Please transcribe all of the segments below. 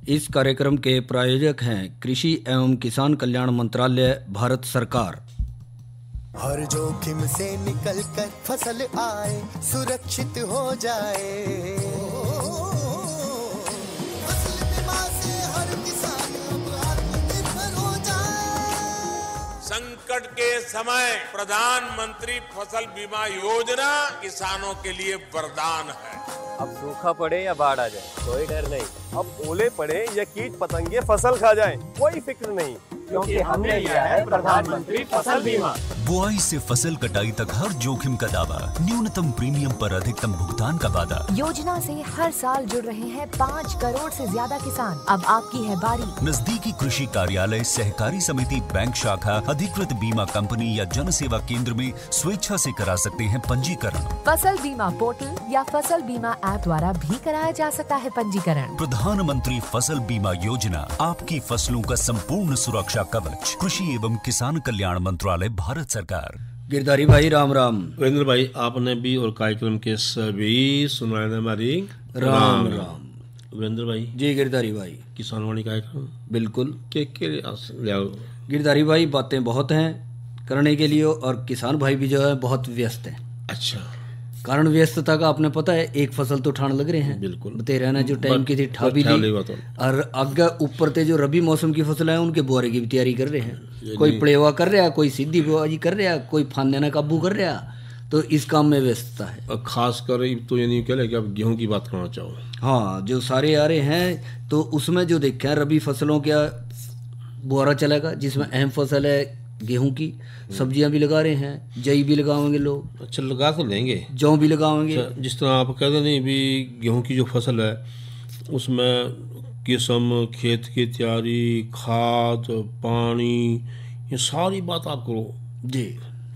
इस कार्यक्रम के प्रायोजक हैं कृषि एवं किसान कल्याण मंत्रालय, भारत सरकार। हर जोखिम से निकल कर फसल आए, सुरक्षित हो जाए। फसल बीमा से हर किसान अब आत्मनिर्भर हो जाए। संकट के समय प्रधानमंत्री फसल बीमा योजना किसानों के लिए वरदान है। अब सूखा पड़े या बाढ़ आ जाए, कोई डर नहीं। अब ओले पड़े या कीट पतंगे फसल खा जाए, कोई फिक्र नहीं, क्योंकि हमने लिया है प्रधानमंत्री फसल बीमा। बुआई से फसल कटाई तक हर जोखिम का दावा, न्यूनतम प्रीमियम पर अधिकतम भुगतान का वादा। योजना से हर साल जुड़ रहे हैं 5 करोड़ से ज्यादा किसान। अब आपकी है बारी। नजदीकी कृषि कार्यालय, सहकारी समिति, बैंक शाखा, अधिकृत बीमा कंपनी या जन सेवा केंद्र में स्वेच्छा से करा सकते हैं पंजीकरण। फसल बीमा पोर्टल या फसल बीमा ऐप द्वारा भी कराया जा सकता है पंजीकरण। प्रधानमंत्री फसल बीमा योजना, आपकी फसलों का संपूर्ण सुरक्षा कवच। कृषि एवं किसान कल्याण मंत्रालय, भारत सरकार। गिरधारी भाई राम राम। वीरेंद्र भाई, आपने भी और कार्यक्रम के सभी सुनवाने हमारी राम राम। वीरेंद्र भाई जी गिरधारी भाई, किसान वाणी कार्यक्रम बिल्कुल के गिरधारी भाई, बातें बहुत हैं करने के लिए और किसान भाई भी जो है बहुत व्यस्त हैं। अच्छा, कारण व्यस्तता का आपने पता है, एक फसल तो ठाण लग रहे हैं। बिल्कुल बते रहना जो टाइम की थी ठा भी ली, और आगे ऊपर ते जो रबी मौसम की फसल है उनके बुआरे की भी तैयारी कर रहे हैं। कोई पड़ेवा कर रहा, कोई सीधी बुआई कर रहा, कोई फांदेना काबू कर रहा, तो इस काम में व्यस्तता है। और खासकर तो ये नहीं कह रहे कि आप गेहूं की बात करना चाहो। हाँ, जो सारे आ रहे हैं तो उसमें जो देखे हैं रबी फसलों का बुआरा चलेगा, जिसमें अहम फसल है गेहूं की। सब्जियां भी लगा रहे हैं, जई भी लगाएंगे लोग। अच्छा, लगा तो लेंगे, जौ भी लगाएंगे। जिस तरह आप कहते नहीं भी गेहूं की जो फसल है उसमें किस्म, खेत की तैयारी, खाद, पानी, ये सारी बात आप करो जी।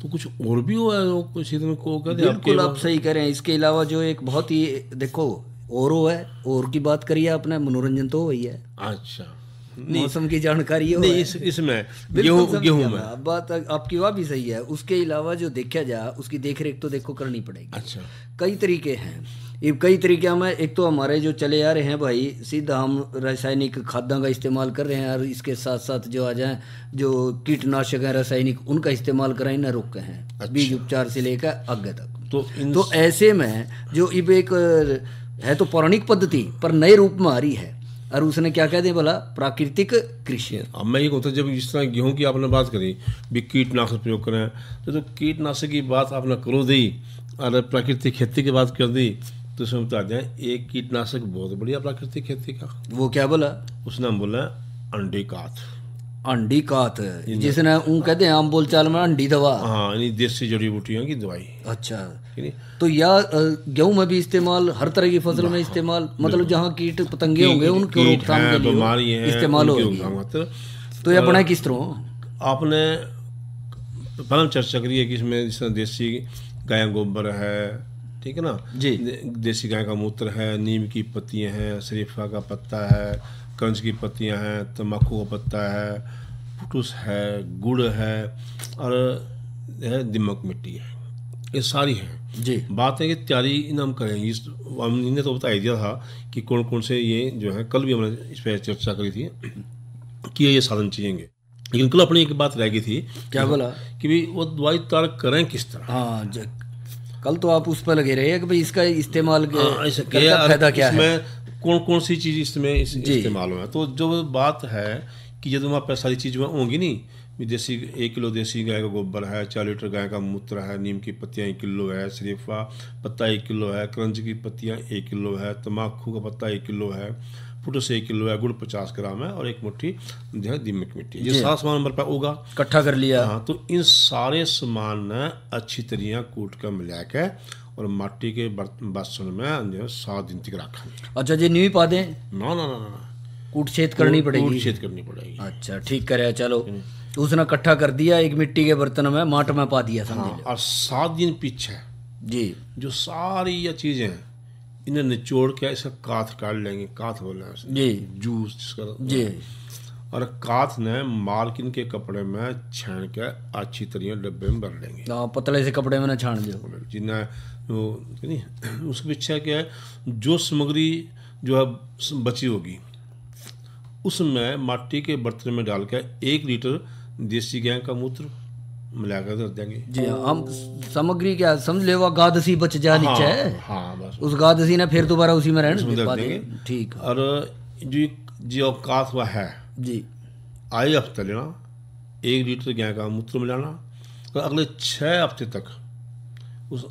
तो कुछ और भी हुआ है कुछ में को कहते? बिल्कुल आप सही कह रहे हैं। इसके अलावा जो एक बहुत ही देखो और है, और की बात करिए आपने, मनोरंजन तो वही है। अच्छा, मौसम की जानकारी हो नहीं इसमें गेहूं में बात आपकी वह भी सही है। उसके अलावा जो देखा जाए उसकी देखरेख तो देखो करनी पड़ेगी। अच्छा, कई तरीके हैं, ये कई तरीके में। एक तो हमारे जो चले आ रहे हैं भाई, सीधा हम रासायनिक खाद्यों का इस्तेमाल कर रहे हैं, और इसके साथ साथ जो आ जाए जो कीटनाशक है रासायनिक, उनका इस्तेमाल कराई ना रोके हैं। अच्छा। बीज उपचार से लेकर आगे तक। तो ऐसे में जो इब एक है तो पौराणिक पद्धति पर नए रूप में आ रही है, और उसने क्या कह दे बोला, प्राकृतिक कृषि। अब मैं ये कहता, जब जिस तरह गेहूं की आपने बात करी भी कीटनाशक प्रयोग करें, तो कीटनाशक की बात आपने करो दी और प्राकृतिक खेती की बात कर दी, तो उसमें बता दें एक कीटनाशक बहुत बढ़िया प्राकृतिक खेती का। वो क्या बोला? उसने हम बोला अंडी कात। अंडी कात, जिसने उन कहते हैं आम बोलचाल में अंडी दवा। हाँ, यानी देसी जड़ी बूटियों की दवाई। अच्छा, तो या गेहूं में भी इस्तेमाल, हर तरह की फसल में इस्तेमाल, मतलब जहाँ कीट पतंगे होंगे उनके रोकथाम के लिए बीमारी इस्तेमाल होगी। तो यह बनाए किस तरह? आपने पहले चर्चा करी है कि इसमें जिस तरह देसी गाय गोबर है, ठीक है ना जी, देसी गाय का मूत्र है, नीम की पत्तियां हैं, शरीफा का पत्ता है, कंज की पत्तियां हैं, तम्बाकू का पत्ता है, फुटूस है, गुड़ है, और दिमक मिट्टी है, ये सारी हैं जी। बात है कि तैयारी हम करेंगे। हमने तो बता दिया था कि कौन कौन से ये जो है, कल भी हमने इस पर चर्चा करी थी कि ये साधन चाहिए, लेकिन कल अपनी एक बात रह गई थी। क्या बोला? कि भाई वो दवाई तैयार करें किस तरह। हाँ, कल तो आप उस पर लगे रहे कि भाई इसका इस्तेमाल फायदा क्या है, कौन कौन सी चीज़ इसमें इस्तेमाल हुआ। तो जो बात है कि जब हमारे पास सारी चीज़ें होंगी नहीं, देसी 1 किलो देसी गाय का गोबर है, 4 लीटर गाय का मूत्र है, नीम की पत्तियाँ 1 किलो है, शरीफा पत्ता 1 किलो है, करंज की पत्तियाँ 1 किलो है, तम्बाकू का पत्ता 1 किलो है, फुटूस 1 किलो है, गुड़ 50 ग्राम है, और 1 मुट्ठी जो है दिमक मिट्टी। ये सारा सामान हमारे पास होगा, इकट्ठा कर लिया। हाँ, तो इन सारे सामान ने अच्छी तरह कूट कर मिला के और माटी के बासन में जो 7 दिन तक रखा। अच्छा जी, न्यू पा दें? ना, कूट छेद करनी पड़ेगी। अच्छा, ठीक करे। चलो, उसने इकट्ठा कर दिया एक मिट्टी के बर्तन में, माट में पा दिया, समझ लो। और 7 दिन पीछे जी जो सारी ये चीजें इन्हें निचोड़ के इसका काथ काट लेंगे। काथ बोल रहे हैं जी, जूस जिसका जी। और काथ ने मालकिन के कपड़े में छान के अच्छी तरह डब्बे में भर लेंगे। पतले से कपड़े में ना छान दो, जिन्हें उसके पीछे क्या है, जो सामग्री जो है बची होगी उसमें माटी के बर्तन में डालकर 1 लीटर देसी गाय का मूत्र मिलाकर रख देंगे। जी हाँ, हम सामग्री क्या समझ ले, वो गादसी बच जा नीचे है। हाँ बस उस गादसी ने फिर दोबारा उसी में उसमें रहने रख पा देंगे। देंगे। ठीक है। और जो औकात हुआ है, जी आए हफ्ते लेना, 1 लीटर गाय का मूत्र मिलाना और अगले 6 हफ्ते तक उस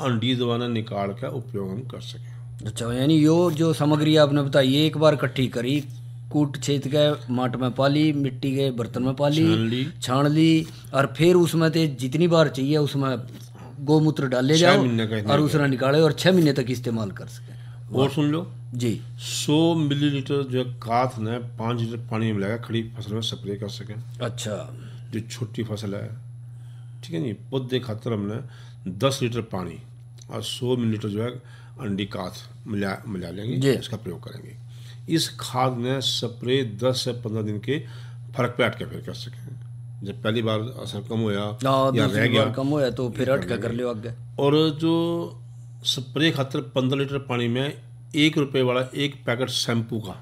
अंडी दबाना निकाल कर उपयोग हम कर सकें। अच्छा, यानी यो जो सामग्री आपने बताई एक बार इकट्ठी करी, कूट छेद के माट में पाली, मिट्टी के बर्तन में पाली, छान ली और फिर उसमें ते जितनी बार चाहिए उसमें गोमूत्र डाले जाओ और उसने निकाले और 6 महीने तक इस्तेमाल कर सके। और सुन लो जी, 100 मिलीलीटर जो काथ ने 5 लीटर पानी में मिलाकर खड़ी फसल में स्प्रे कर सकें। अच्छा, जो छोटी फसल है, ठीक है नहीं, पौधे खातर हमने 10 लीटर पानी और 100 मिलीलीटर जो है अंडी काथ मिला लेंगे, इसका प्रयोग करेंगे। इस खाद ने स्प्रे 10 से 15 दिन के फर्क पे अटके फिर कर सकें। जब पहली बार असर कम होया या रह गया कम होया तो फिर अटका कर लियो आगे। और जो स्प्रे खातर 15 लीटर पानी में 1 रुपए वाला एक पैकेट शैम्पू का।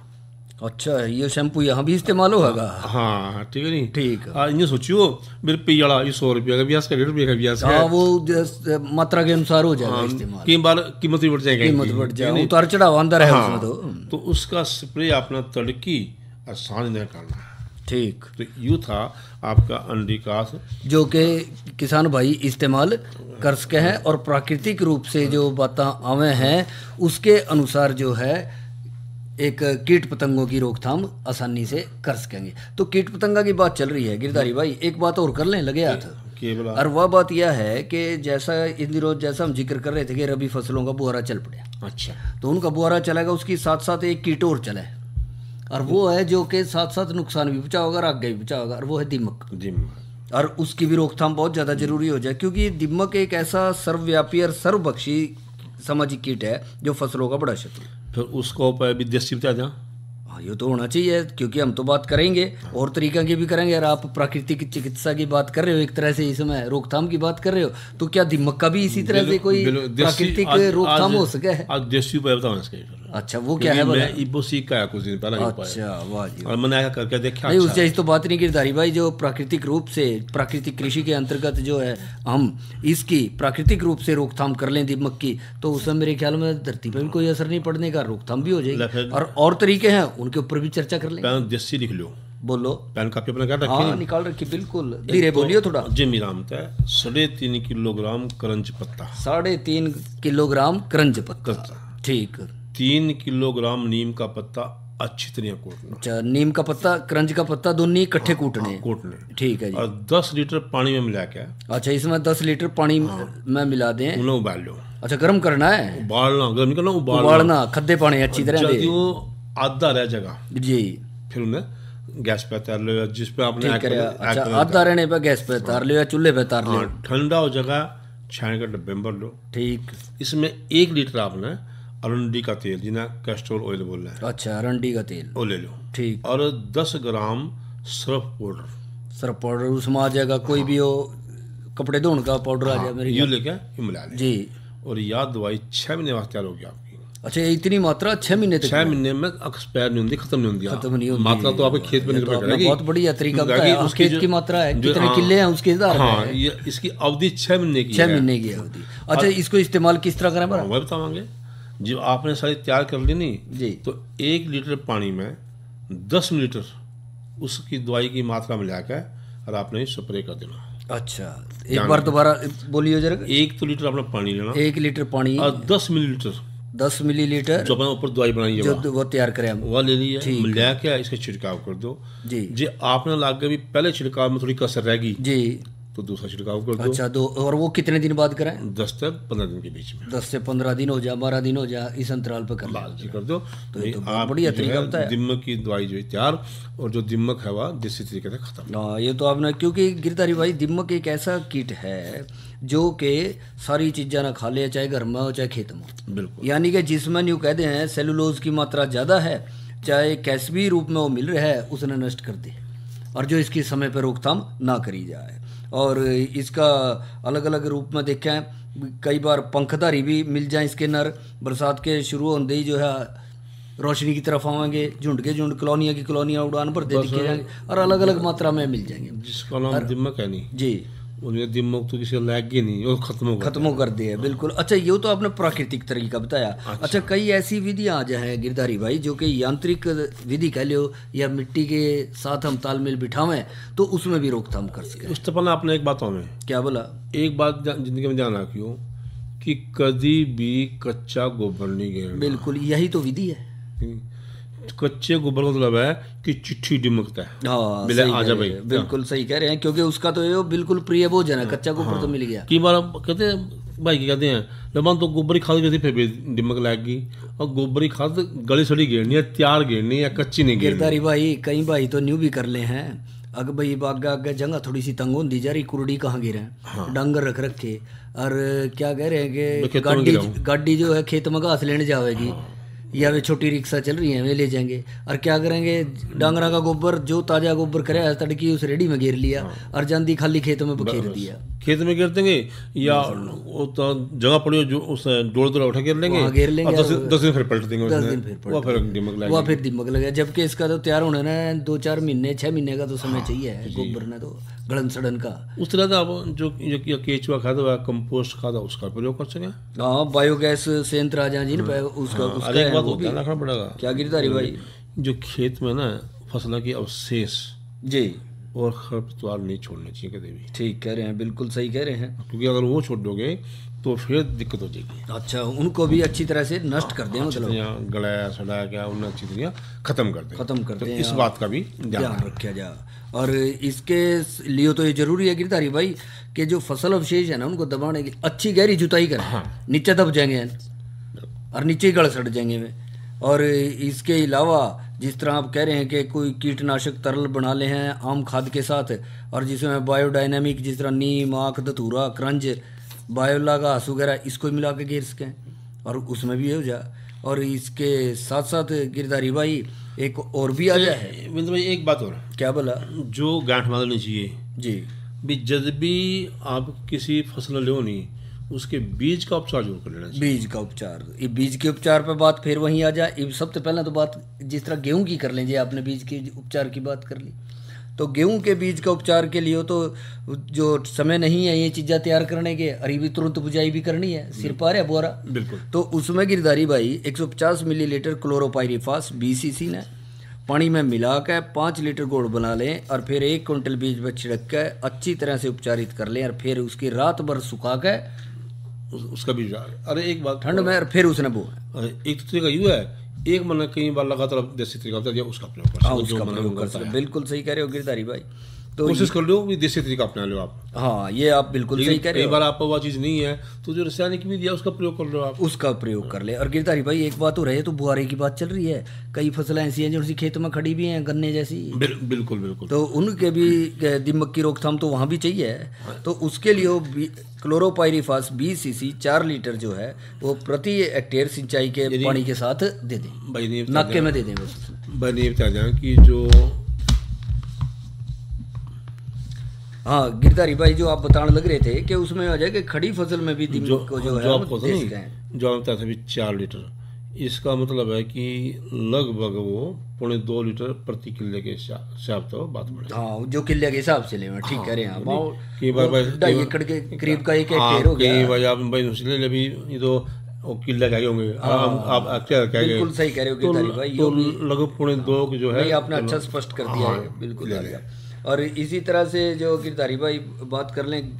अच्छा, ये शैम्पू यहाँ भी इस्तेमाल होगा? हाँ ठीक है नहीं, ठीक है। ये सोचियो मेरे पी वाला ये 100 रुपया का ब्याज का 1.5 रुपये का ब्याज का, वो मात्रा के अनुसार हो जाएगा इस्तेमाल। कई बार कीमत भी बढ़ जाएगी, कीमत बढ़ जाएगी, उतार चढ़ाव अंदर है उसमें। तो उसका स्प्रे अपना तड़की और सांझ नहीं करना है। ठीक, तो यूँ था आपका अंडी काथ, जो कि किसान भाई इस्तेमाल कर सके हैं और प्राकृतिक रूप से जो बातें आवे हैं उसके अनुसार जो है एक कीट पतंगों की रोकथाम आसानी से कर सकेंगे। तो कीट पतंगा की बात चल रही है गिरधारी भाई, एक बात और कर लें लगे हाथ। और वह बात यह है कि जैसा इन दिनों जैसा हम जिक्र कर रहे थे कि रबी फसलों का बुआरा चल पड़ा। अच्छा, तो उनका बुआरा चलेगा, उसकी साथ साथ एक कीट और चले और वो है जो कि साथ साथ नुकसान भी पहुंचाओगा और आगे भी पहुंचाओगा, और वो है दीमक। और उसकी भी रोकथाम बहुत ज़्यादा जरूरी हो जाए, क्योंकि दीमक एक ऐसा सर्वव्यापी और सर्वभक्षी सामाजिक कीट है जो फसलों का बड़ा शत्रु। फिर उसका उपाय भी देसी बता दें। हाँ, ये तो होना चाहिए, क्योंकि हम तो बात करेंगे और तरीका की भी करेंगे। और आप प्राकृतिक चिकित्सा की बात कर रहे हो, एक तरह से इसमें रोकथाम की बात कर रहे हो, तो क्या दीमक का भी इसी तरह से कोई प्राकृतिक रोकथाम हो सके है? आज देसी उपाय बताओ इसके। अच्छा, वो क्या है? मैं इबो सीखा है कुछ दिन पहले। अच्छा, वाह जी, और मैंने करके देखा। नहीं, उससे तो बात नहीं गिरधारी भाई, जो प्राकृतिक रूप से प्राकृतिक कृषि के अंतर्गत जो है हम इसकी प्राकृतिक रूप से रोकथाम कर लें दीमक की, तो उसमें मेरे ख्याल में धरती पर भी कोई असर नहीं पड़ने का, रोकथाम भी हो जाएगी। और तरीके हैं उनके ऊपर भी चर्चा कर लें। देसी लिख लो, बोलो। पेन कॉपी अपने क्या रखी? हाँ, निकाल रखी, बिल्कुल धीरे बोलियो थोड़ा। जिमी राम है 3.5 किलोग्राम करंज पत्ता, 3.5 किलोग्राम करंज पत्ता, ठीक। 3 किलोग्राम नीम का पत्ता अच्छी तरह कूटना। अच्छा, नीम का पत्ता करंज का पत्ता दोनों इकट्ठे कूटने, ठीक है जी। और 10 लीटर पानी में मिला के। अच्छा, इसमें 10 लीटर पानी में मिला दें, उन्हें उबाल लो। अच्छा, गर्म करना है? उबालना, गर्म नहीं करना, उबालना खद्दे पानी अच्छी तरह दे। वो आधा रह जाएगा जी, फिर उन्हें गैस पे उतार लो, जिस पे आपने अच्छा, आधा रहने पे गैस पे उतार लो या चूल्हे पे उतार लो। ठंडा हो जाएगा, छान कर डब्बे में भर लो। ठीक, इसमें 1 लीटर आपने अरंडी का तेल, जिन्हें कैस्ट्रोल ऑयल बोल रहे हैं। अच्छा, अरंडी का तेल वो ले लो, ठीक। और 10 ग्राम सर्फ पाउडर, सर्फ पाउडर उसमें आ जाएगा, कोई भी हो, कपड़े धोने का पाउडर आ जाए मेरे, ये लेके ये मिला ले जी। और यह दवाई 6 महीने बाद तैयार हो गया आपकी। अच्छा, इतनी मात्रा 6 महीने तक? 6 महीने में एक्सपायर नहीं होती, खत्म नहीं होती, मात्रा तो आपके खेत में निकल पड़ेगी। बहुत बढ़िया तरीका बताया, उस खेत की मात्रा है, कितने किले हैं उसके आधार पर। हाँ, ये इसकी अवधि 6 महीने की, 6 महीने की अवधि। अच्छा, इसको इस्तेमाल किस तरह करें? वह बतावांगे। जो आपने सारी तैयार कर ली नहीं जी, तो 1 लीटर पानी में 10 मिलीलीटर उसकी दवाई की मात्रा मिलाकर और आपने स्प्रे कर देना। अच्छा, एक बार दोबारा बोलिए जरा। 1 लीटर अपना पानी लेना, 1 लीटर पानी और 10 मिलीलीटर जो अपने ऊपर दवाई बनाई है, जो वो तैयार करें, वो ले लिया, मिला के इसका छिड़काव कर दो जी। आपने लागे भी पहले छिड़काव में थोड़ी कसर रहेगी जी, तो दूसरा छिड़काव कर दो। अच्छा, दो। और वो कितने दिन बाद करें? 10 से 15 दिन के बीच में। 10 से 15 दिन हो जाए, 12 दिन हो जाए, इस अंतराल पर कर दो। तो आप बढ़िया तरीका बताया। दिमक की दवाई जो तैयार, और जो दिमक है वह देसी तरीके से खत्म। हाँ, ये तो आपने, क्योंकि गिरधारी भाई दिमक एक ऐसा कीट है जो कि सारी चीज़ें ना खा ले, चाहे घर में हो चाहे खेत में, बिल्कुल। यानी कि जिसमें न्यू कहते हैं सेलुलोज की मात्रा ज़्यादा है, चाहे कैसे भी रूप में वो मिल रहा है, उसने नष्ट कर दे, और जो इसकी समय पर रोकथाम ना करी जाए। और इसका अलग अलग रूप में देखें, कई बार पंखधारी भी मिल जाए इसके नर, बरसात के शुरू होते ही जो है रोशनी की तरफ आवेंगे, झुंड के झुंड कॉलोनियाँ की कॉलोनियाँ उड़ान पर दे दिखे जाएंगे और अलग अलग मात्रा में मिल जाएंगे। जिसका नाम दिमक है नहीं जी, उन्हें दिमक तो किसी लैग नहीं, वो खत्म कर दिया बिल्कुल। अच्छा, ये तो आपने प्राकृतिक तरीका बताया। अच्छा, कई ऐसी विधियां आ जाए गिरधारी भाई जो कि यांत्रिक विधि कह लो या मिट्टी के साथ हम तालमेल बिठावें तो उसमें भी रोकथाम कर सके। उस तो पहले आपने एक बात हमें क्या बोला? एक बात जिंदगी में ध्यान रखियो कि कभी भी कच्चा गोबर नहीं गिरना। बिल्कुल, यही तो विधि है। कच्चे गोबर का मतलब है कि चिट्ठी डिमकता है। हाँ, मिले आजा भाई, बिल्कुल सही कह रहे हैं, क्योंकि उसका तो ये बिल्कुल प्रिय भोजन है, कच्चा गोबर तो मिल गया। कई बार कहते हैं भाई, क्या कहते हैं, जब तो गोबर की खाद गई फिर भी डिमक लग गई, और गोबर की खाद गली सड़ी गिरनी है, तैयार गिरनी है, कच्ची नहीं गिरनी। गिरधारी भाई, कई भाई तो न्यू भी कर ले हैं, अगर भाई आगे आगे जगह थोड़ी सी तंग होती जा रही, कुरड़ी कहाँ गिरे, डांगर रख रखे, और क्या कह रहे हैं कि गाड़ी जो है खेत में घास लेने जाएगी, या वे छोटी रिक्शा चल रही है वे ले जाएंगे, और क्या करेंगे, डांगरा का गोबर जो ताजा गोबर करे तड़की उस रेडी में गिर लिया और जांदी खाली खेत में बखेर दिया। खेत में गिर देंगे या वो तो जगह पड़ी जो उस जोड़ जोड़ उठा गिर लेंगे, गिर लेंगे, 10 दिन फिर पलट देंगे, 10 दिन फिर वो फिर दिमक लगे। जबकि इसका तो तैयार होने ना 2-4 महीने 6 महीने का तो समय चाहिए गोबर ने तो गलन सड़न का। उस तरह का आप जो केचुआ खाद हुआ, कंपोस्ट खाद उसका प्रयोग कर सकें। हाँ, बायोगैस संयंत्र आ जाए जी ना, उसका एक बात ध्यान रखना पड़ेगा। क्या गिरधारी भाई? जो खेत में ना फसल के अवशेष जी और खरपतवार नहीं छोड़ने चाहिए कभी भी। ठीक कह रहे हैं, बिल्कुल सही कह रहे हैं, क्योंकि अगर वो छोड़ दोगे तो फिर दिक्कत हो जाएगी। अच्छा, उनको भी अच्छी तरह से नष्ट कर दें, मतलब गलाया सड़ाया क्या उन्हें अच्छी तरह खत्म कर दें। इस बात का भी ध्यान रखा जाए। और इसके लिए तो ये जरूरी है गिरधारी भाई कि जो फसल अवशेष है ना उनको दबाने की अच्छी गहरी जुताई करें, नीचे दब जाएंगे और नीचे ही गड़ सड़ जाएंगे वे। और इसके अलावा जिस तरह आप कह रहे हैं कि कोई कीटनाशक तरल बना ले हैं आम खाद के साथ, और जिसमें बायोडायनामिक जिस तरह नीम, आख, धतूरा, क्रंज, बायोला घास वगैरह इसको मिला के गिर सकें और उसमें भी हो जाए। और इसके साथ साथ गिरधारी भाई एक और भी आ जाए। विंद्र भाई एक बात और, क्या बोला, जो गांठ मारनी चाहिए जी भी, जब भी आप किसी फसल ले नहीं उसके बीज का उपचार जरूर कर लेना चाहिए। बीज का उपचार, ये बीज के उपचार पर बात फिर वहीं आ जाए। सबसे पहले तो बात जिस तरह गेहूं की कर लेंगे, आपने बीज के उपचार की बात कर ली, तो गेहूं के बीज का उपचार के लिए तो जो समय नहीं है ये चीज़ें तैयार करने के, अरे भी तुरंत बुझाई भी करनी है, सिर पार है बोरा, बिल्कुल। तो उसमें गिरधारी भाई 150 मिलीलीटर क्लोरोपाइरीफास 20 cc ने पानी में मिला कर 5 लीटर गुड़ बना लें और फिर 1 क्विंटल बीज में छिड़क कर अच्छी तरह से उपचारित कर लें और फिर उसकी रात भर सुखा कर उसका बीज। अरे एक बात, ठंड में और फिर उसने बो, एक तरीका यूँ है, एक मन कई बार लगातार देसी तरीका होता है उसका प्रयोग कर सकते। बिल्कुल सही कह रहे हो गिरधारी भाई, तो कोशिश कर लो भी देसी तरीका अपना लो आप। हाँ, ये आप बिल्कुल सही कह रहे हो। कई बार आपको वो चीज़ नहीं है तो जो रासायनिक भी दिया उसका प्रयोग कर लो आप, उसका प्रयोग कर ले। और गिरधारी भाई एक बात हो रही है, तो बुआरे की बात चल रही है, कई फसलें ऐसी हैं जो उसी खेत में खड़ी भी हैं गन्ने जैसी, बिल्कुल बिल्कुल, तो उनके भी दीमक की रोकथाम तो वहाँ भी चाहिए। तो उसके लिए क्लोरोपाइरीफास 20 cc 4 लीटर जो है वो प्रति हेक्टेयर सिंचाई के पानी के साथ दे दें, नाके में दे दें बस। भाई नहीं बता दें कि जो, हाँ गिरधारी भाई जो आप बताने लग रहे थे कि उसमें आ जाए कि खड़ी फसल में भी दीमक को जो है जो आपको जो बताया था 4 लीटर, इसका मतलब है कि लगभग वो 2.5 लीटर प्रति किले के हिसाब से बात पड़े। हाँ, जो किले के हिसाब से ले, ठीक कह रहे हैं आप। कई बार 2.5 एकड़ के करीब का 1 हेक्टेयर हो गया। कई बार आप भाई उसने ले भी ये तो किले क्या होंगे, आप क्या क्या बिल्कुल सही कह रहे हो गिरधारी भाई, तो लगभग 2.5 जो है आपने अच्छा स्पष्ट कर दिया है, बिल्कुल। और इसी तरह से जो गिरधारी भाई बात कर लें,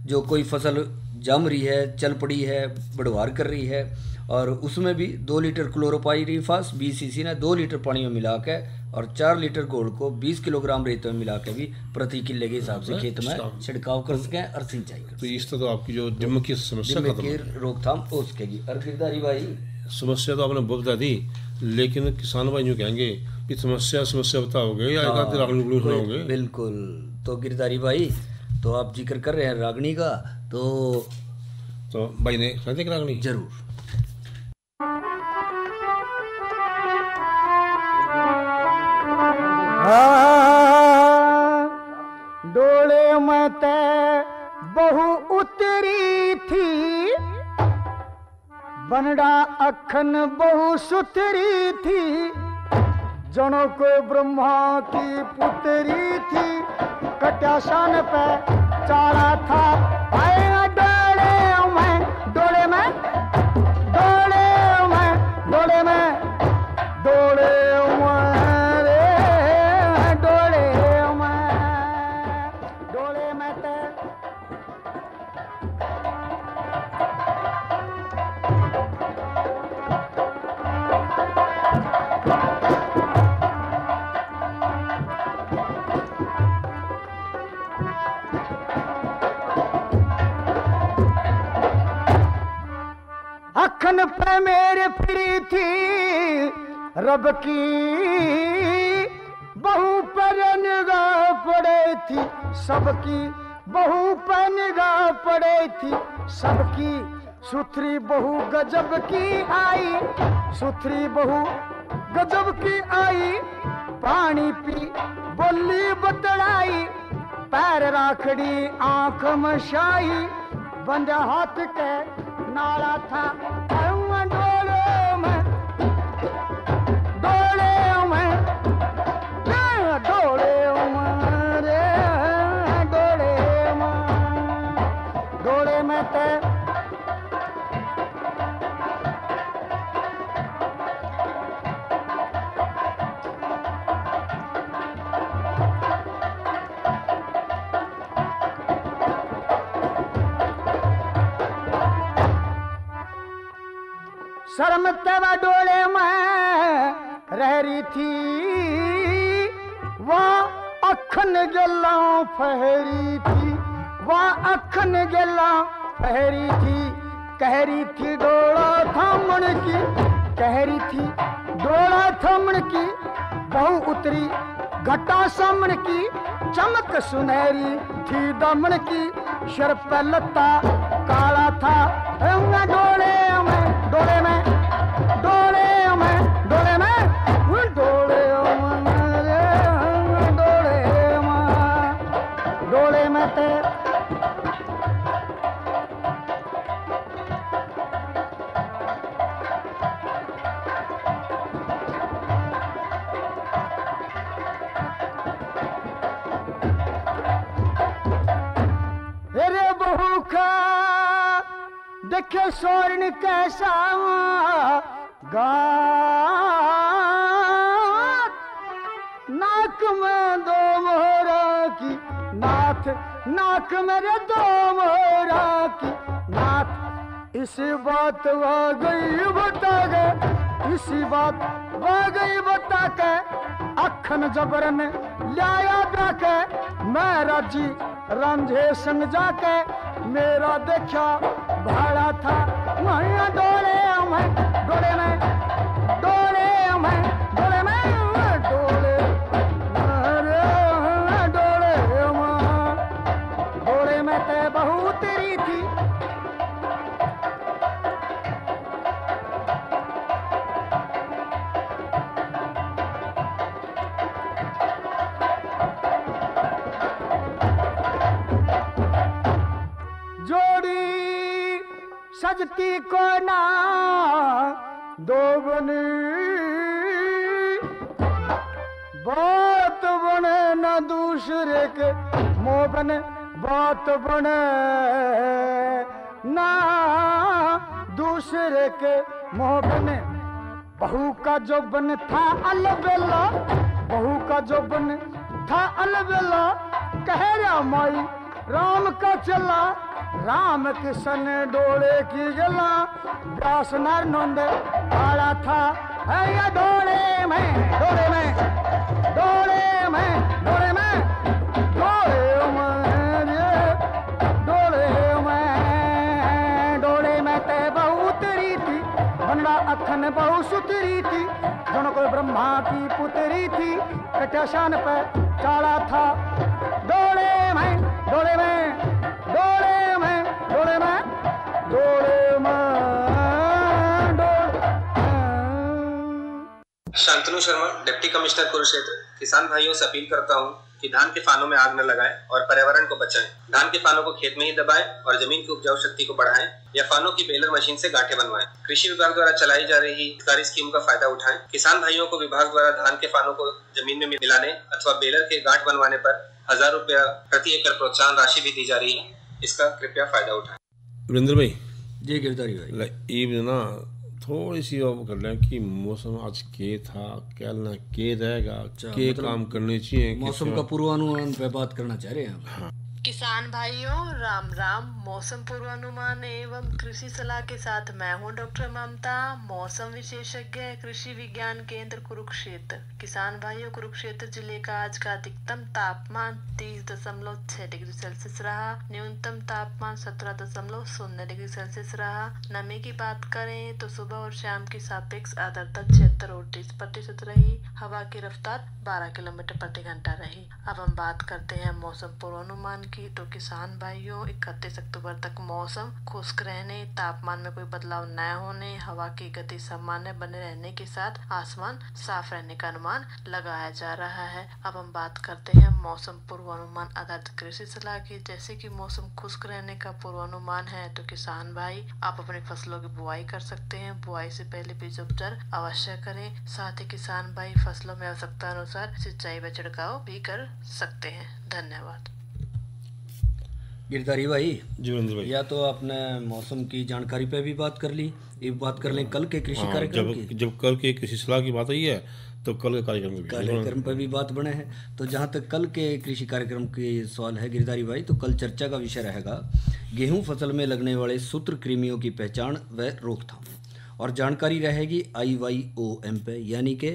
जो कोई फसल जम रही है, चल पड़ी है, बढ़वार कर रही है, और उसमें भी 2 लीटर क्लोरोपाइरीफास 20 cc ने 2 लीटर पानी में मिला के और 4 लीटर घोल को 20 किलोग्राम रेत में मिला के भी प्रति किले के हिसाब से खेत में छिड़काव कर सकें और सिंचाई कर सकें। तो इस तरह तो आपकी जो दीमक की समस्या की रोकथाम हो सकेगी। और गिरधारी भाई समस्या तो आपने बहुत बता दी, लेकिन किसान भाई यूँ कहेंगे कि समस्या बताओगे या रागनी सुनाओगे। बिल्कुल, तो गिरधारी भाई तो आप जिक्र कर रहे हैं रागनी का, तो भाई ने सुना देख रागनी जरूर। डोले में ते बहु उतरी थी, बनडा अखन बहु सुथरी थी, जनो को ब्रह्मा की पुत्री थी, कट्या शान पे चारा था, आए डोले में डोले में डोले में डोले में डोले में रे डोले में ते अखन पे मेरे फिरी थी, रब की बहू पर निगाह पड़े थी, सबकी बहू पर निगाह पड़े थी, सबकी सुथरी बहू गजब की आई, सुथरी बहू गजब की आई, पानी पी बोली बतलाई, पैर राखड़ी आंख मशाई, बंदा हाथ के नाला था, डोले में डोले में डोले में रे डोले में ते शर्म तेवा डोले में रह रही थी, वह अखन गला फहरी थी, वह अखन गला फहरी थी, कह रही थी डोला थामण की, कह रही थी डोला थामण की, बहु उतरी घटा सामण की, चमक सुनहरी थी दमन की, शर पे लता काला था, डोले में डोले में डोले में डोले में डोले में डोले में ते रे बहू का देखे स्वर्ण कैसा गात, नाक में दो मोहरा की नाथ, नाक मेरे दो मोहरा की नाथ, इसी बात वा गई बता गए, इसी बात वा गई बता के, अखन जबरन लाया जाके, मैं राजी रांझे संग जाके, मेरा देखा भाड़ा था, वहीं डोले में डोले में डोले में डोले में डोले डोले में डोले में ते बहू तेरी थी, सजती को ना दो बने, बात बने ना दूसरे के मुंह बने, बात बने ना दूसरे के मुंह बने, बहू का जो बन था अलबेला, बहू का जो बन था अलबेला, कह रहा माई राम का चला, राम किशन डोले की गला, व्यास नर नंद आड़ा था, है डोले में डोले में डोले में डोले में डोले में डोले में ते बहु उतरी थी, बनड़ा अखन बहु सुतरी थी, दोनों को ब्रह्मा की पुत्री थी, कटाशान पे चाड़ा था, डोले में डोले में डोले में डोले में डोले में शांतनु शर्मा, डिप्टी कमिश्नर कुरुक्षेत्र। किसान भाइयों से अपील करता हूं कि धान के फानों में आग न लगाएं और पर्यावरण को बचाएं। धान के फानों को खेत में ही दबाएं और जमीन की उपजाऊ शक्ति को बढ़ाएं या फानों की बेलर मशीन से गांठें बनवाएं। कृषि विभाग द्वारा चलाई जा रही सरकारी स्कीम का फायदा उठाएं। किसान भाइयों को विभाग द्वारा धान के फानों को जमीन में मिलाने अथवा बेलर के गांठ बनवाने पर 1000 रुपया प्रति एकड़ प्रोत्साहन राशि भी दी जा रही है। इसका कृपया फायदा उठाएं। वीरेंद्र भाई जी गिरधारी भाई, ये ना थोड़ी सी अब कर लें कि मौसम आज के था, कल ना के रहेगा, के मतलब काम करने चाहिए, मौसम का पूर्वानुमान पे बात करना चाह रहे हैं हम। हाँ। किसान भाइयों राम राम। मौसम पूर्वानुमान एवं कृषि सलाह के साथ मैं हूं डॉक्टर ममता, मौसम विशेषज्ञ, कृषि विज्ञान केंद्र कुरुक्षेत्र। किसान भाइयों, कुरुक्षेत्र जिले का आज का अधिकतम तापमान 30.6 डिग्री सेल्सियस रहा, न्यूनतम तापमान 17.0 डिग्री सेल्सियस रहा। नमी की बात करें तो सुबह और शाम की सापेक्ष आर्द्रता 76 और 30% रही। हवा की रफ्तार 12 किलोमीटर प्रति घंटा रही। अब हम बात करते हैं मौसम पूर्वानुमान की। तो किसान भाइयों 31 अक्टूबर तक मौसम खुश्क रहने, तापमान में कोई बदलाव न होने, हवा की गति सामान्य बने रहने के साथ आसमान साफ रहने का अनुमान लगाया जा रहा है। अब हम बात करते हैं मौसम पूर्वानुमान आधारित कृषि सलाह की। जैसे कि मौसम खुश्क रहने का पूर्वानुमान है तो किसान भाई आप अपनी फसलों की बुआई कर सकते हैं। बुआई से पहले बीजोपचार अवश्य करें। साथ ही किसान भाई फसलों में आवश्यकता अनुसार सिंचाई व छिड़काव भी कर सकते हैं। धन्यवाद। गिरधारी भाई, जीवेंद्र भाई, या तो आपने मौसम की जानकारी पे भी बात कर ली, एक बात कर लें कल के कृषि कार्यक्रम की। जब कल के कृषि सलाह की बात आई है तो कल के कार्यक्रम पर भी बात बने हैं। तो जहाँ तक कल के कृषि कार्यक्रम के सवाल है गिरधारी भाई, तो कल चर्चा का विषय रहेगा गेहूं फसल में लगने वाले सूत्रकृमियों की पहचान व रोकथाम, और जानकारी रहेगी IYOM पे, यानी कि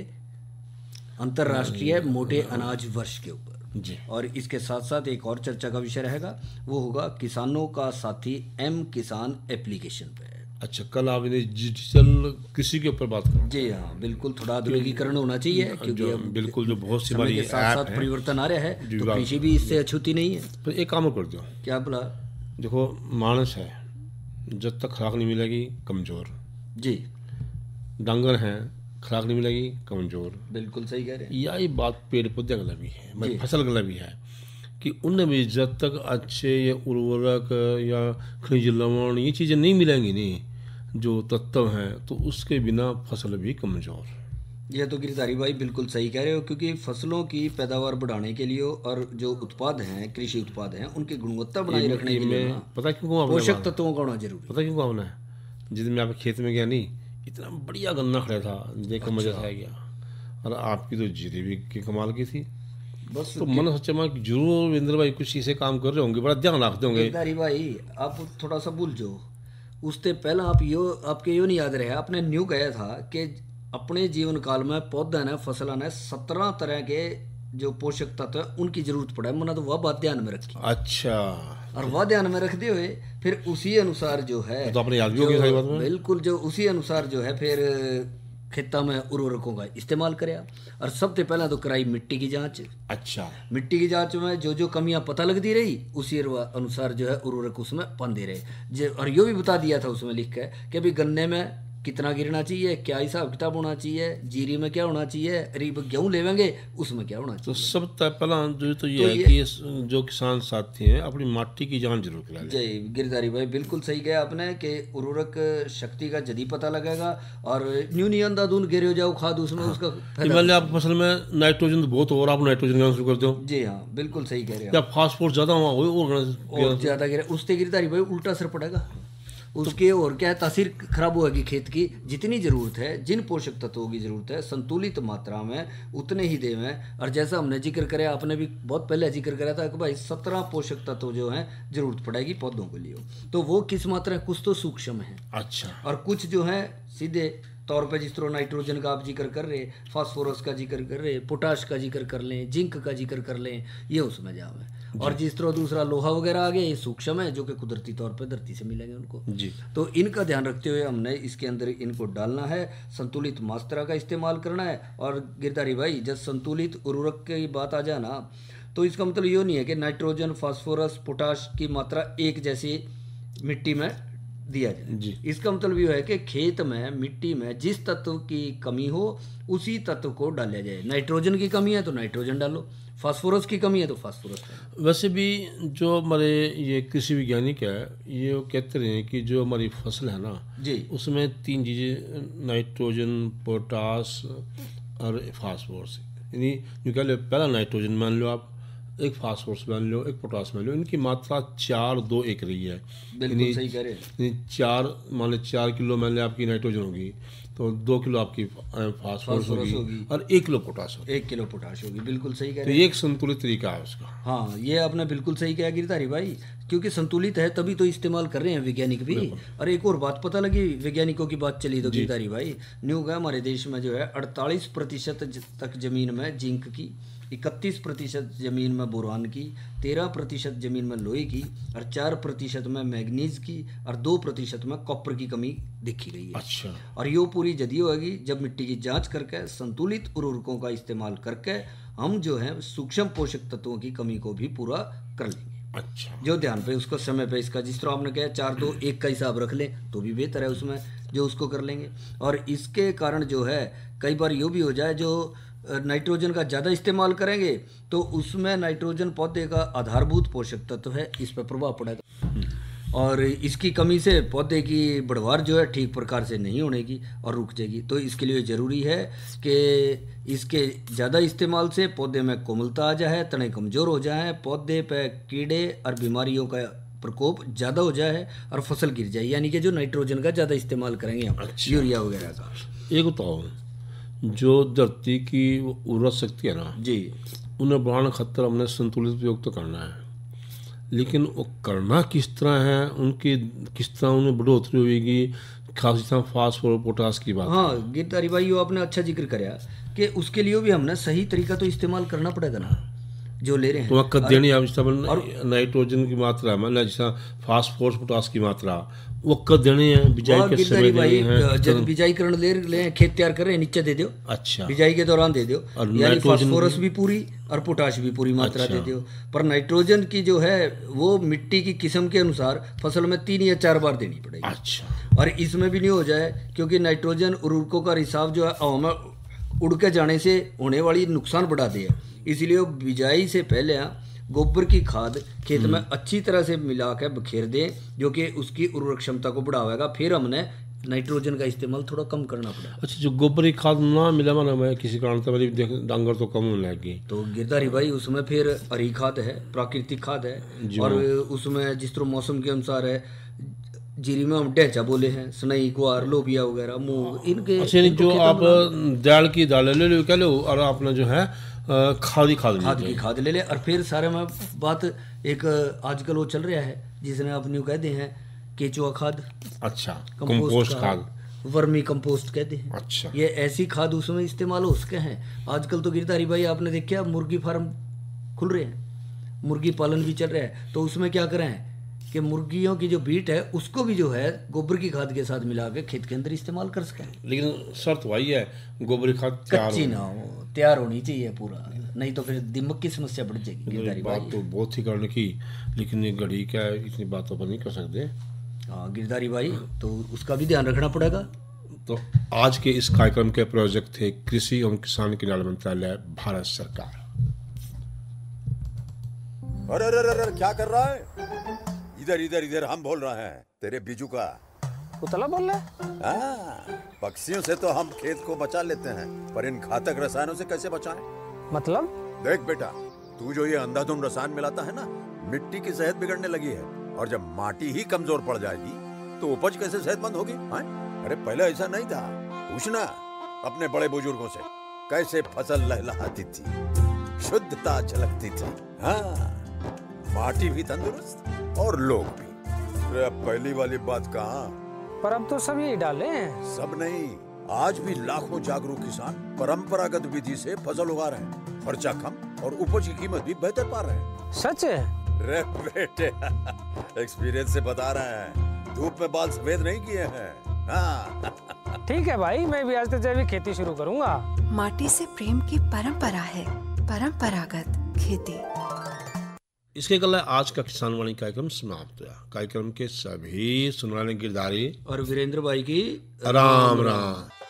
अंतर्राष्ट्रीय मोटे अनाज वर्ष के ऊपर जी। और इसके साथ साथ एक और चर्चा का विषय रहेगा, वो होगा किसानों का साथी M-किसान एप्लीकेशन पे। अच्छा, कल आप डिजिटल कृषि के ऊपर बात करें। जी हाँ, बिल्कुल, थोड़ा आधुनिकीकरण होना चाहिए क्योंकि अब बिल्कुल जो बहुत सी बारी के साथ साथ परिवर्तन आ रहा है, तो कृषि भी इससे अछूती नहीं है। तो एक काम कर दो, क्या बोला? देखो, मानस है जब तक खुराक नहीं मिलेगी कमजोर जी, डांगर है खुराक नहीं मिलेगी कमजोर। बिल्कुल सही कह रहे हैं। यही बात पेड़ पौधे गला भी है, भाई फसल गला भी है कि उनमें भी जब तक अच्छे या उर्वरक या खनिज लवण ये चीज़ें नहीं मिलेंगी नहीं, जो तत्व हैं, तो उसके बिना फसल भी कमजोर। यह तो गिरधारी भाई बिल्कुल सही कह रहे हो, क्योंकि फसलों की पैदावार बढ़ाने के लिए और जो उत्पाद हैं, कृषि उत्पाद हैं, उनकी गुणवत्ता बनाए रखने के लिए पता क्यों पोषक तत्वों का होना जरूरी। पता क्यों होना है? जिस दिन मैं आपके खेत में गया नहीं, इतना बढ़िया गन्ना खड़ा था, देख कर मजा आ गया। और आपकी तो जीरी भी की कमाल की थी। बस तो मन सोचा मैं जरूर वीरेंद्र भाई कुछ इसे काम कर रहे होंगे, बड़ा ध्यान रखते होंगे। गिरधारी भाई आप थोड़ा सा भूल जाओ, उससे पहला आपके यो नहीं याद रहे, आपने न्यू कहा था कि अपने जीवन काल में पौधा ने फसल ने 17 तरह के जो पोषक तत्व है उनकी जरूरत पड़ा है। मैंने तो वह बात ध्यान में रखी। अच्छा, और वह ध्यान में रखते हुए फिर उसी अनुसार जो है, तो आपने याद भी होगी बात में? बिल्कुल, जो उसी अनुसार जो है फिर खेतों में उर्वरकों का इस्तेमाल करे। और सबसे पहला तो कराई मिट्टी की जांच। अच्छा, मिट्टी की जांच में जो जो कमियां पता लगती रही उसी अनुसार जो है उर्वरक उसमें पाते रहे। और यो भी बता दिया था उसमें लिख के कि अभी गन्ने में कितना गिरना चाहिए, क्या हिसाब किताब होना चाहिए, जीरी में क्या होना चाहिए, गेहूँ लेवेंगे उसमें क्या होना चाहिए। तो सब पहला जो ये है कि जो किसान साथी हैं अपनी माटी की जांच जरूर करा लें। जी गिरधारी भाई, बिल्कुल सही कहा आपने कि उर्वरक शक्ति का जदी पता लगेगा और न्यू नहीं अंधाधुन गिरे हो जाओ खाद उसमें। उसका मान लिया आप फसल में नाइट्रोजन बहुत हो और आप नाइट्रोजन गिराना शुरू कर दो। जी हाँ, बिल्कुल सही कह रहे हैं। या फास्फोरस ज्यादा हुआ और ज्यादा गिरे, उससे गिरधारी भाई उल्टा असर पड़ेगा उसके। और क्या है, तासीर खराब होगी खेत की। जितनी ज़रूरत है, जिन पोषक तत्वों की ज़रूरत है, संतुलित मात्रा में उतने ही देवें। और जैसा हमने जिक्र कराया, आपने भी बहुत पहले जिक्र कराया था कि भाई 17 पोषक तत्व जो हैं ज़रूरत पड़ेगी पौधों के लिए। तो वो किस मात्रा है, कुछ तो सूक्ष्म है। अच्छा, और कुछ जो है सीधे तौर पे, जिस तरह नाइट्रोजन का आप जिक्र कर रहे, फास्फोरस का जिक्र कर रहे, पोटाश का जिक्र कर लें, जिंक का जिक्र कर लें, ये उसमें जावे। और जिस तरह दूसरा लोहा वगैरह आ गया, ये सूक्ष्म है जो कि कुदरती तौर पे धरती से मिलेंगे उनको जी। तो इनका ध्यान रखते हुए हमने इसके अंदर इनको डालना है, संतुलित मात्रा का इस्तेमाल करना है। और गिरधारी भाई, जब संतुलित उर्वरक की बात आ जाए ना, तो इसका मतलब ये नहीं है कि नाइट्रोजन, फास्फोरस, पोटाश की मात्रा एक जैसी मिट्टी में दिया जाए जी। इसका मतलब ये है कि खेत में मिट्टी में जिस तत्व की कमी हो उसी तत्व को डाला जाए। नाइट्रोजन की कमी है तो नाइट्रोजन डालो, फास्फोरस की कमी है तो फास्फोरस डालो। वैसे भी जो हमारे ये कृषि वैज्ञानिक है ये वो कहते रहे हैं कि जो हमारी फसल है ना जी उसमें 3 चीज़ें नाइट्रोजन, पोटास और फास्फोरस, यानी जो कह लो पहला नाइट्रोजन मान लो आप, एक फास्फोरस मान लो, एक पोटास मान लो, इनकी मात्रा 4-2-1 रही है। बिल्कुल सही कह रहे हैं। 4 मान लो 4 किलो मान लो आपकी नाइट्रोजन होगी तो 2 किलो आपकी फास्फोरस होगी और 1 किलो पोटास होगी। 1 किलो पोटाश होगी, बिल्कुल सही कह तो रहे ये हैं। एक संतुलित तरीका है उसका। हाँ, ये आपने बिल्कुल सही कहा गिरधारी भाई, क्योंकि संतुलित है तभी तो इस्तेमाल कर रहे हैं वैज्ञानिक भी। और एक और बात पता लगी, वैज्ञानिकों की बात चली तो गिरधारी भाई, न्यू है हमारे देश में जो है 48% तक जमीन में जिंक की, 31% जमीन में बोरान की, 13% जमीन में लोहे की और 4% में मैग्नीज की और 2% में कॉपर की कमी देखी गई है। अच्छा। और ये पूरी जदी होगी जब मिट्टी की जांच करके संतुलित उर्वरकों का इस्तेमाल करके हम जो है सूक्ष्म पोषक तत्वों की कमी को भी पूरा कर लेंगे। अच्छा। जो ध्यान पे उसको समय पे इसका जिस तरह आपने कहा 4-2-1 का हिसाब रख ले तो भी बेहतर है, उसमें जो उसको कर लेंगे। और इसके कारण जो है कई बार यूँ भी हो जाए जो नाइट्रोजन का ज़्यादा इस्तेमाल करेंगे तो उसमें नाइट्रोजन पौधे का आधारभूत पोषक तत्व है, इस पर प्रभाव पड़ेगा और इसकी कमी से पौधे की बढ़वार जो है ठीक प्रकार से नहीं होने की और रुक जाएगी। तो इसके लिए ज़रूरी है कि इसके ज़्यादा इस्तेमाल से पौधे में कोमलता आ जाए, तने कमज़ोर हो जाए, पौधे पे कीड़े और बीमारियों का प्रकोप ज़्यादा हो जाए और फसल गिर जाए, यानी कि जो नाइट्रोजन का ज़्यादा इस्तेमाल करेंगे हम। अच्छा। यूरिया वगैरह का। एक बताओ, जो धरती की उर्वरक शक्ति है ना जी, उन्हें बढ़ाने खातर हमने संतुलित उपयोग तो करना है, लेकिन वो करना किस तरह है, उनकी किस तरह उन्हें बढ़ोतरी होगी, खास तरह फास्फोरस पोटास की बात। हाँ गिरधारी भाई, वो आपने अच्छा जिक्र कराया कि उसके लिए भी हमने सही तरीका तो इस्तेमाल करना पड़ेगा ना जो ले रहे हैं। तो वह कद देनी और नाइट्रोजन की मात्रा मतलब जैसा फास्फोरस पोटास की मात्रा वो कद देनी है, बिजाई के समय देनी है। जब बिजाईकरण ले खेत तैयार कर रहे हैं नीचे दे दो। अच्छा। बिजाई के दौरान दे दो, यानी फास्फोरस भी पूरी और पोटाश भी पूरी मात्रा दे दो। पर नाइट्रोजन की जो है वो मिट्टी की किस्म के अनुसार फसल में 3 या 4 बार देनी पड़ेगी। अच्छा। और इसमें भी नहीं हो जाए क्योंकि नाइट्रोजन उर्वरकों का रिसाव जो है हवा में उड़ के जाने से होने वाली नुकसान बढ़ा दे, इसलिए बिजाई से पहले गोबर की खाद खेत में अच्छी तरह से मिला के बखेर दें, जो कि उसकी उर्वरक क्षमता को बढ़ावेगा। फिर हमने नाइट्रोजन का इस्तेमाल थोड़ा कम करना पड़ा। अच्छा, जो गोबर की खाद ना मिला माना मैं किसी कारण से मेरी डांगर तो कम होने लगी, तो गिरधारी भाई उसमें फिर हरी खाद है, प्राकृतिक खाद है, और उसमें जिस तरह मौसम के अनुसार है, जीरी में हम ढेंचा बोले हैं, सनई, ग्वार, लोबिया वगैरह, मूंग, इनके। अच्छा, जो आप दाल की दाल ले लो कह लो और आपने जो है खाद की खाद ले ले। और फिर सारे में बात एक आजकल वो चल रहा है जिसने आप न्यू कहते हैं केचुआ खाद। अच्छा, कंपोस्ट खाद, वर्मी कंपोस्ट कहते हैं। अच्छा। ये ऐसी खाद उसमें इस्तेमाल हो सके हैं। आजकल तो गिरधारी भाई आपने देखा मुर्गी फार्म खुल रहे हैं, मुर्गी पालन भी चल रहा है, तो उसमें क्या करें कि मुर्गियों की जो बीट है उसको भी जो है गोबर की खाद के साथ मिला के खेत के अंदर इस्तेमाल कर सकें। लेकिन शर्त वही है गोबर की खाद कच्ची ना हो, तैयार होनी चाहिए पूरा, नहीं तो फिर दिमाग की समस्या बढ़ जाएगी। बात तो बहुत ही करने की, लेकिन ये घड़ी क्या है, इतनी बातों पर नहीं कर सकते। हाँ गिरधारी भाई, तो उसका भी ध्यान रखना पड़ेगा। तो आज के इस कार्यक्रम के प्रायोजक थे कृषि एवं किसान कल्याण मंत्रालय, भारत सरकार। अरे क्या कर रहा है? इधर इधर इधर हम बोल रहे हैं तेरे बीजू का। उतला बोल रहे? पक्षियों से तो हम खेत को बचा लेते हैं, पर इन घातक रसायनों से कैसे बचाएं? मतलब? देख बेटा, तू जो ये अंधाधुंध रसायन मिलाता है ना, मिट्टी की सेहत बिगड़ने लगी है, और जब माटी ही कमजोर पड़ जाएगी तो उपज कैसे सेहतमंद होगी? अरे पहले ऐसा नहीं था, पूछना अपने बड़े बुजुर्गों से, कैसे फसल लहलहाती थी, शुद्धता झलकती थी। हाँ, माटी भी तंदुरुस्त और लोग भी। अरे अब पहली वाली बात कहाँ? पर अब तो सब यही डाले हैं। सब नहीं, आज भी लाखों जागरूक किसान परंपरागत विधि से फसल उगा रहे हैं, खर्चा कम और उपज की कीमत भी बेहतर पा रहे हैं। सच है? रे बेटे, एक्सपीरियंस से बता रहे हैं, धूप में बाल सफेद नहीं किए हैं। हाँ। ठीक है भाई, मैं भी आज से जैविक खेती शुरू करूंगा। माटी से प्रेम की परंपरा है, परंपरागत खेती। इसके गला आज का किसान वाणी कार्यक्रम समाप्त हुआ। कार्यक्रम के सभी सुनने वाले गिरधारी और वीरेंद्र भाई की राम राम।